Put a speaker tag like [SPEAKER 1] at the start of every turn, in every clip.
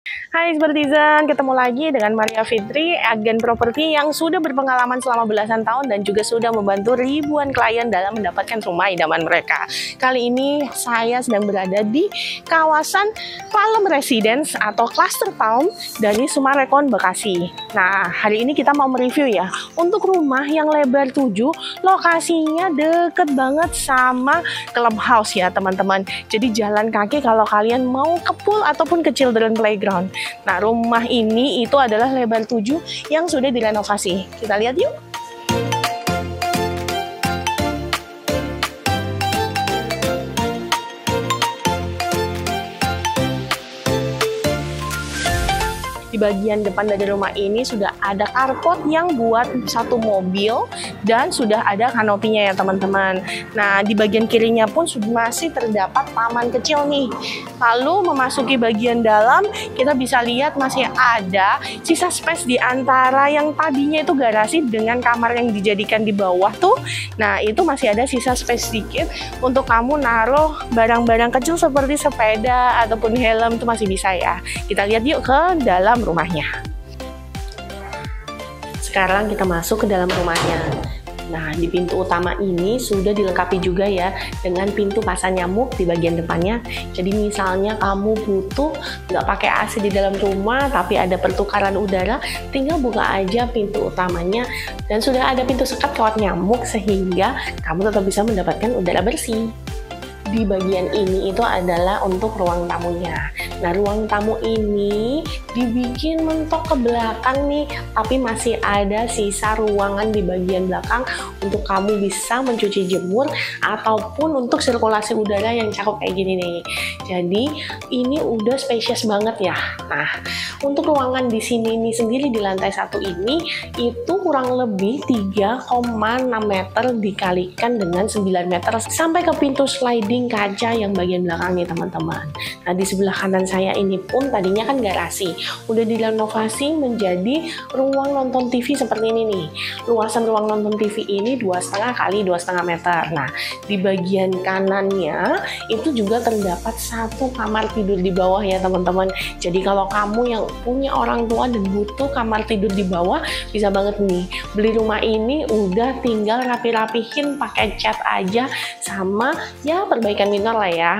[SPEAKER 1] Hai Sbertizen, ketemu lagi dengan Maria Fitri, agen properti yang sudah berpengalaman selama belasan tahun dan juga sudah membantu ribuan klien dalam mendapatkan rumah idaman mereka. Kali ini saya sedang berada di kawasan Palem Residence atau Cluster Palm dari Sumarekon, Bekasi. Nah, hari ini kita mau mereview ya, untuk rumah yang lebar 7, lokasinya deket banget sama clubhouse ya teman-teman. Jadi jalan kaki kalau kalian mau ke pool ataupun ke children playground. Nah, rumah ini itu adalah lebar 7 yang sudah direnovasi. Kita lihat yuk. Di bagian depan dari rumah ini sudah ada carport yang buat satu mobil dan sudah ada kanopinya ya teman-teman. Nah, di bagian kirinya pun masih terdapat taman kecil nih. Lalu memasuki bagian dalam, kita bisa lihat masih ada sisa space di antara yang tadinya itu garasi dengan kamar yang dijadikan di bawah tuh. Nah, itu masih ada sisa space sedikit untuk kamu naruh barang-barang kecil seperti sepeda ataupun helm, itu masih bisa ya. Kita lihat yuk ke dalam rumahnya. Sekarang kita masuk ke dalam rumahnya. Nah, di pintu utama ini sudah dilengkapi juga ya dengan pintu pasang nyamuk di bagian depannya. Jadi misalnya kamu butuh nggak pakai AC di dalam rumah tapi ada pertukaran udara, tinggal buka aja pintu utamanya dan sudah ada pintu sekat kawat nyamuk sehingga kamu tetap bisa mendapatkan udara bersih. Di bagian ini itu adalah untuk ruang tamunya. Nah, ruang tamu ini dibikin mentok ke belakang nih, tapi masih ada sisa ruangan di bagian belakang untuk kamu bisa mencuci jemur ataupun untuk sirkulasi udara yang cakep kayak gini nih. Jadi ini udah spacious banget ya. Nah, untuk ruangan di sini ini sendiri di lantai 1 ini itu kurang lebih 3,6 meter dikalikan dengan 9 meter sampai ke pintu sliding kaca yang bagian belakang nih teman-teman. Nah, di sebelah kanan saya ini pun tadinya kan garasi, udah direnovasi menjadi ruang nonton TV seperti ini nih. Luasan ruang nonton TV ini 2,5 kali 2,5 meter. Nah, di bagian kanannya itu juga terdapat satu kamar tidur di bawah ya teman-teman. Jadi kalau kamu yang punya orang tua dan butuh kamar tidur di bawah, bisa banget nih beli rumah ini, udah tinggal rapi-rapihin pakai cat aja sama ya perbaikan minor lah ya.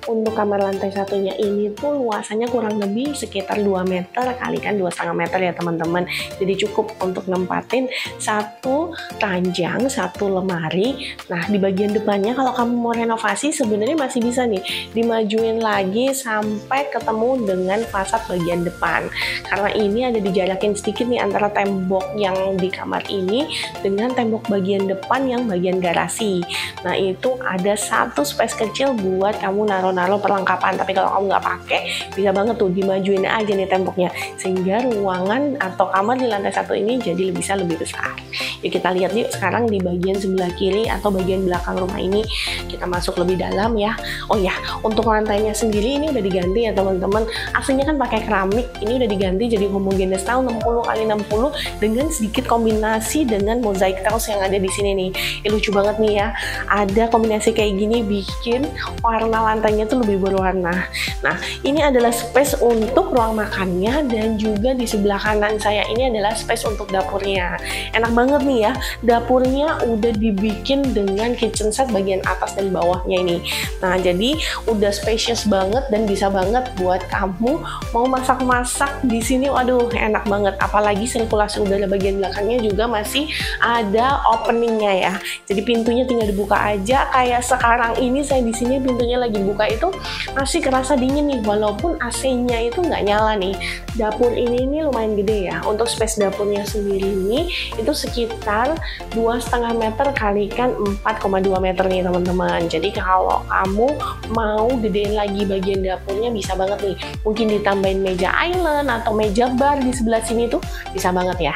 [SPEAKER 1] Untuk kamar lantai satunya ini tuh luasannya kurang lebih sekitar 2 meter kalikan 2,5 meter ya teman-teman. Jadi cukup untuk nempatin satu ranjang, satu lemari. Nah, di bagian depannya kalau kamu mau renovasi sebenarnya masih bisa nih dimajuin lagi sampai ketemu dengan fasad bagian depan. Karena ini ada dijarakin sedikit nih antara tembok yang di kamar ini dengan tembok bagian depan yang bagian garasi. Nah, itu ada satu space kecil buat kamu naruh perlengkapan, tapi kalau kamu nggak pakai bisa banget tuh dimajuin aja nih temboknya sehingga ruangan atau kamar di lantai 1 ini jadi bisa lebih besar. Yuk kita lihat yuk sekarang di bagian sebelah kiri atau bagian belakang rumah ini, kita masuk lebih dalam ya. Oh ya, untuk lantainya sendiri ini udah diganti ya teman-teman. Aslinya kan pakai keramik, ini udah diganti jadi homogeneous tile 60 x 60 dengan sedikit kombinasi dengan mozaik tiles yang ada di sini nih. Lucu banget nih ya, ada kombinasi kayak gini bikin warna lantainya tuh lebih berwarna. Nah, ini adalah space untuk ruang makannya dan juga di sebelah kanan saya ini adalah space untuk dapurnya. Enak banget nih ya, dapurnya udah dibikin dengan kitchen set bagian atas dan bawahnya ini. Nah, jadi udah spacious banget dan bisa banget buat kamu mau masak-masak di sini. Waduh, enak banget. Apalagi sirkulasi udara bagian belakangnya juga masih ada openingnya ya. Jadi pintunya tinggal dibuka aja. Kayak sekarang ini saya di sini pintunya lagi buka itu masih kerasa dingin nih, walaupun AC-nya itu nggak nyala nih. Dapur ini lumayan gede ya. Untuk space dapurnya sendiri ini itu sekitar 2,5 meter kalikan 4,2 meter nih teman-teman. Jadi kalau kamu mau gedein lagi bagian dapurnya bisa banget nih. Mungkin ditambahin meja island atau meja bar di sebelah sini tuh bisa banget ya.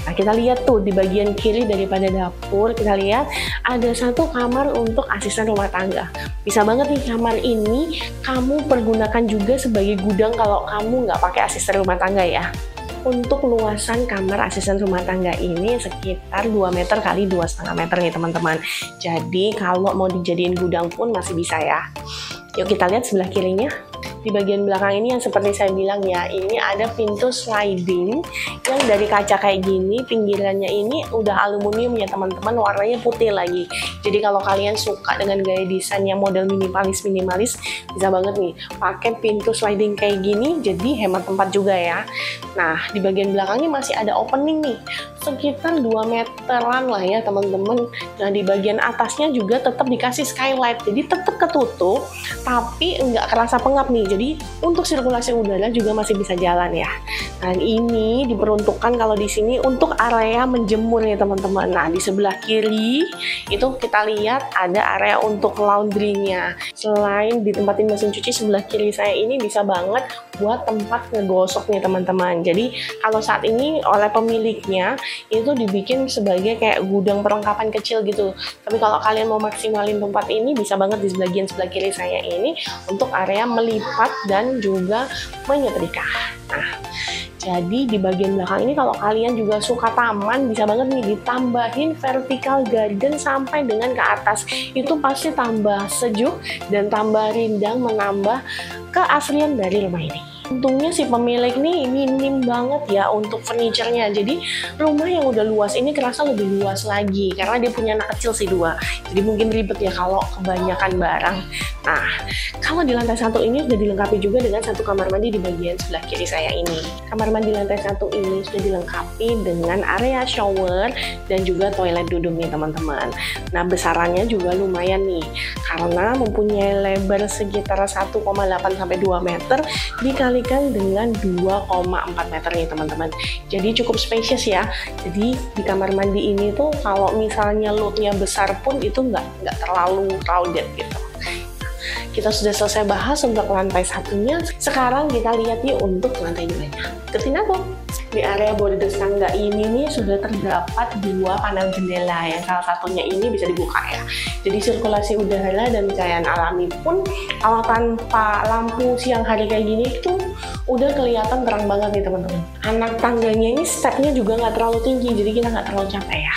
[SPEAKER 1] Nah, kita lihat tuh di bagian kiri daripada dapur, kita lihat ada satu kamar untuk asisten rumah tangga. Bisa banget nih kamar ini kamu pergunakan juga sebagai gudang kalau kamu nggak pakai asisten rumah tangga ya. Untuk luasan kamar asisten rumah tangga ini sekitar 2 meter kali 2,5 meter nih teman-teman. Jadi kalau mau dijadiin gudang pun masih bisa ya. Yuk kita lihat sebelah kirinya. Di di bagian belakang ini yang seperti saya bilang ya, ini ada pintu sliding yang dari kaca kayak gini, pinggirannya ini udah aluminium ya teman-teman, warnanya putih lagi. Jadi kalau kalian suka dengan gaya desain yang model minimalis, bisa banget nih pakai pintu sliding kayak gini, jadi hemat tempat juga ya. Nah, di bagian belakangnya masih ada opening nih, sekitar 2 meteran lah ya teman-teman. Nah, di bagian atasnya juga tetap dikasih skylight, jadi tetap ketutup tapi nggak kerasa pengap nih, jadi untuk sirkulasi udara juga masih bisa jalan ya. Dan ini diperuntukkan kalau di sini untuk area menjemur ya teman-teman. Nah, di sebelah kiri itu kita lihat ada area untuk laundry-nya. Selain ditempatin mesin cuci, sebelah kiri saya ini bisa banget buat tempat ngegosok nih teman-teman. Jadi kalau saat ini oleh pemiliknya itu dibikin sebagai kayak gudang perlengkapan kecil gitu. Tapi kalau kalian mau maksimalin tempat ini, bisa banget di bagian sebelah kiri saya ini untuk area melipat dan juga menyetrika. Nah, jadi di bagian belakang ini kalau kalian juga suka taman, bisa banget nih ditambahin vertical garden sampai dengan ke atas. Itu pasti tambah sejuk dan tambah rindang, menambah keaslian dari rumah ini. Untungnya si pemilik nih minim banget ya untuk furniture-nya. Jadi rumah yang udah luas ini kerasa lebih luas lagi karena dia punya anak kecil sih 2. Jadi mungkin ribet ya kalau kebanyakan barang. Nah, kalau di lantai 1 ini sudah dilengkapi juga dengan satu kamar mandi di bagian sebelah kiri saya ini. Kamar mandi lantai 1 ini sudah dilengkapi dengan area shower dan juga toilet duduk nih teman-teman. Nah, besarannya juga lumayan nih karena mempunyai lebar sekitar 1,8 sampai 2 meter dikalikan dengan 2,4 meter nih teman-teman. Jadi cukup spacious ya. Jadi di kamar mandi ini tuh kalau misalnya loadnya besar pun itu nggak terlalu crowded gitu. Kita sudah selesai bahas untuk lantai 1-nya. Sekarang kita lihat yuk untuk lantai 2-nya. Ikutin aku. Di area bordes tangga ini nih sudah terdapat 2 panel jendela yang salah satunya ini bisa dibuka ya. Jadi sirkulasi udara dan cahaya alami pun kalau tanpa lampu siang hari kayak gini itu udah kelihatan terang banget nih teman-teman. Anak tangganya ini stepnya juga nggak terlalu tinggi, jadi kita nggak terlalu capek ya.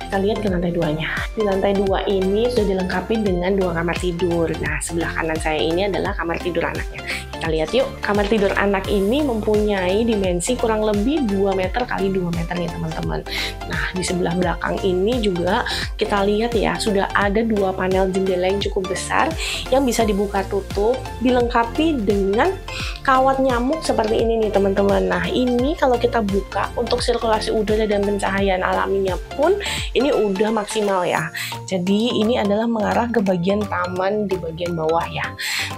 [SPEAKER 1] Kita lihat ke lantai 2-nya. Di lantai 2 ini sudah dilengkapi dengan 2 kamar tidur. Nah, sebelah kanan saya ini adalah kamar tidur anaknya. Kita lihat yuk, kamar tidur anak ini mempunyai dimensi kurang lebih 2 meter kali 2 meter nih teman-teman. Nah, di sebelah belakang ini juga kita lihat ya, sudah ada 2 panel jendela yang cukup besar yang bisa dibuka tutup, dilengkapi dengan kawat nyamuk seperti ini nih teman-teman. Nah, ini kalau kita buka untuk sirkulasi udara dan pencahayaan alaminya pun ini udah maksimal ya. Jadi ini adalah mengarah ke bagian taman di bagian bawah ya.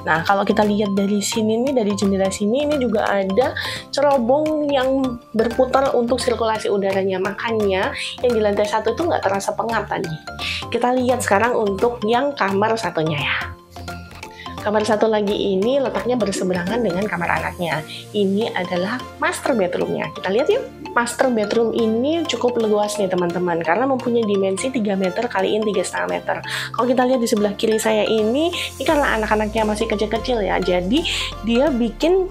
[SPEAKER 1] Nah, kalau kita lihat dari sini nih, dari jendela sini ini juga ada cerobong yang berputar untuk sirkulasi udaranya. Makanya yang di lantai 1 itu nggak terasa pengap tadi. Kita lihat sekarang untuk yang kamar satunya ya. Kamar satu lagi ini letaknya berseberangan dengan kamar anaknya. Ini adalah master bedroomnya. Kita lihat yuk. Master bedroom ini cukup luas nih teman-teman, karena mempunyai dimensi 3 meter kali 3,5 meter. Kalau kita lihat di sebelah kiri saya ini karena anak-anaknya masih kecil-kecil ya, jadi dia bikin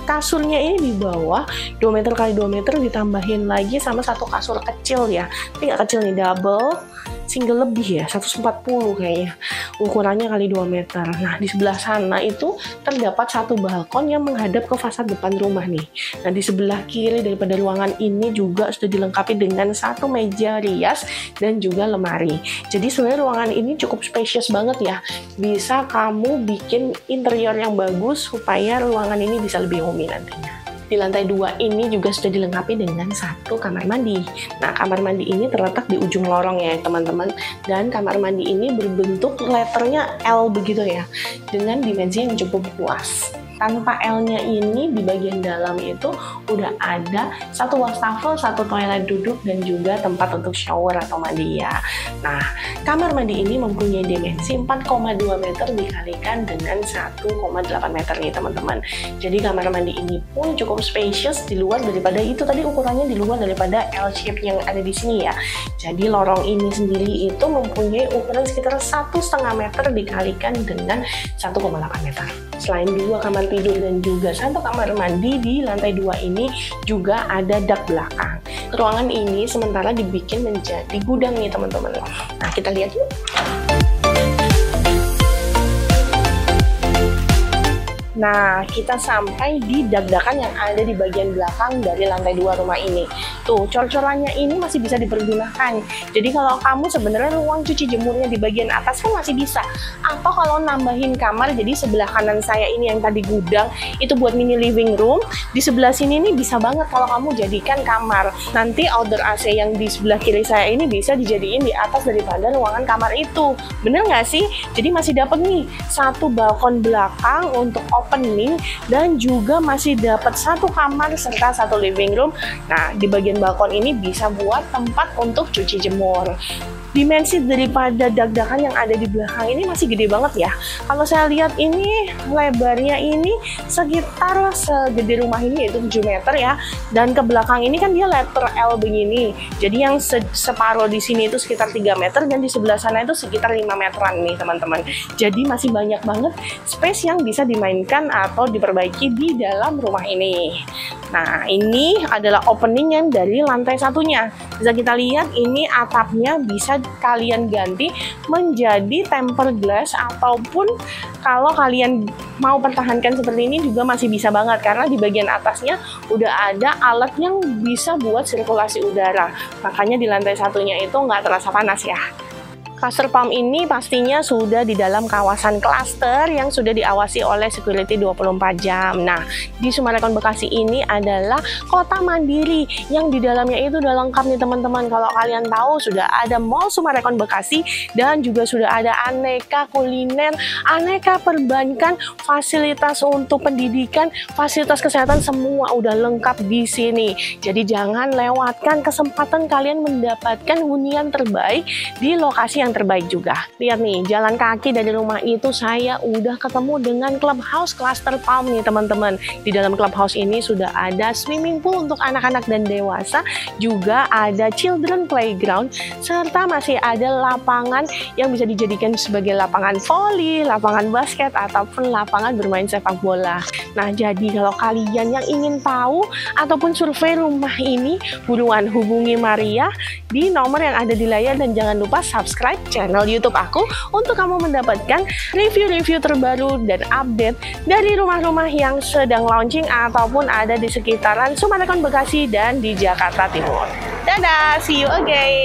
[SPEAKER 1] kasurnya ini di bawah 2 meter kali 2 meter ditambahin lagi sama satu kasur kecil ya. Tapi nggak kecil nih, double, single lebih ya, 140 kayaknya. Ukurannya kali 2 meter. Nah, di sebelah sana itu terdapat satu balkon yang menghadap ke fasad depan rumah nih. Nah, di sebelah kiri daripada ruangan ini juga sudah dilengkapi dengan satu meja rias dan juga lemari. Jadi sebenarnya ruangan ini cukup spacious banget ya. Bisa kamu bikin interior yang bagus supaya ruangan ini bisa lebih homey nantinya. Di lantai 2 ini juga sudah dilengkapi dengan satu kamar mandi. Nah, kamar mandi ini terletak di ujung lorong ya teman-teman, dan kamar mandi ini berbentuk letternya L begitu ya, dengan dimensi yang cukup luas. Tanpa L-nya ini di bagian dalam itu udah ada satu wastafel, satu toilet duduk, dan juga tempat untuk shower atau mandi ya. Nah, kamar mandi ini mempunyai dimensi 4,2 meter dikalikan dengan 1,8 meter nih teman-teman. Jadi kamar mandi ini pun cukup spacious di luar daripada itu tadi, ukurannya di luar daripada L shape yang ada di sini ya. Jadi lorong ini sendiri itu mempunyai ukuran sekitar 1,5 meter dikalikan dengan 1,8 meter. Selain 2 kamar tidur dan juga satu kamar mandi, di lantai 2 ini juga ada dak belakang. Ruangan ini sementara dibikin menjadi gudang nih teman-teman. Nah, kita lihat yuk. Nah, kita sampai di dak-dakan yang ada di bagian belakang dari lantai 2 rumah ini. Tuh, cor-corannya ini masih bisa dipergunakan. Jadi kalau kamu sebenarnya ruang cuci jemurnya di bagian atas kan masih bisa. Atau kalau nambahin kamar, jadi sebelah kanan saya ini yang tadi gudang, itu buat mini living room. Di sebelah sini nih bisa banget kalau kamu jadikan kamar. Nanti outdoor AC yang di sebelah kiri saya ini bisa dijadiin di atas daripada ruangan kamar itu. Bener nggak sih? Jadi masih dapat nih satu balkon belakang untuk opening dan juga masih dapat satu kamar serta satu living room. Nah, di bagian balkon ini bisa buat tempat untuk cuci jemur. Dimensi daripada dak-dakan yang ada di belakang ini masih gede banget ya. Kalau saya lihat ini lebarnya ini sekitar segede rumah ini, yaitu 7 meter ya. Dan ke belakang ini kan dia letter L begini. Jadi yang separuh di sini itu sekitar 3 meter dan di sebelah sana itu sekitar 5 meteran nih teman-teman. Jadi masih banyak banget space yang bisa dimainkan atau diperbaiki di dalam rumah ini. Nah, ini adalah opening yang dari lantai satunya. Bisa kita lihat ini atapnya bisa kalian ganti menjadi tempered glass, ataupun kalau kalian mau pertahankan seperti ini juga masih bisa banget karena di bagian atasnya udah ada alat yang bisa buat sirkulasi udara. Makanya di lantai satunya itu nggak terasa panas ya. Cluster Palm ini pastinya sudah di dalam kawasan klaster yang sudah diawasi oleh security 24 jam. Nah, di Summarecon Bekasi ini adalah kota mandiri yang di dalamnya itu udah lengkap nih teman-teman. Kalau kalian tahu sudah ada Mall Summarecon Bekasi dan juga sudah ada aneka kuliner, aneka perbankan, fasilitas untuk pendidikan, fasilitas kesehatan, semua udah lengkap di sini. Jadi jangan lewatkan kesempatan kalian mendapatkan hunian terbaik di lokasi yang terbaik juga. Lihat nih, jalan kaki dari rumah itu saya udah ketemu dengan clubhouse Cluster Palm nih teman-teman. Di dalam clubhouse ini sudah ada swimming pool untuk anak-anak dan dewasa, juga ada children playground, serta masih ada lapangan yang bisa dijadikan sebagai lapangan voli, lapangan basket, ataupun lapangan bermain sepak bola. Nah, jadi kalau kalian yang ingin tahu ataupun survei rumah ini, buruan hubungi Maria di nomor yang ada di layar dan jangan lupa subscribe channel YouTube aku untuk kamu mendapatkan review-review terbaru dan update dari rumah-rumah yang sedang launching ataupun ada di sekitaran Summarecon Bekasi dan di Jakarta Timur. Dadah, see you again!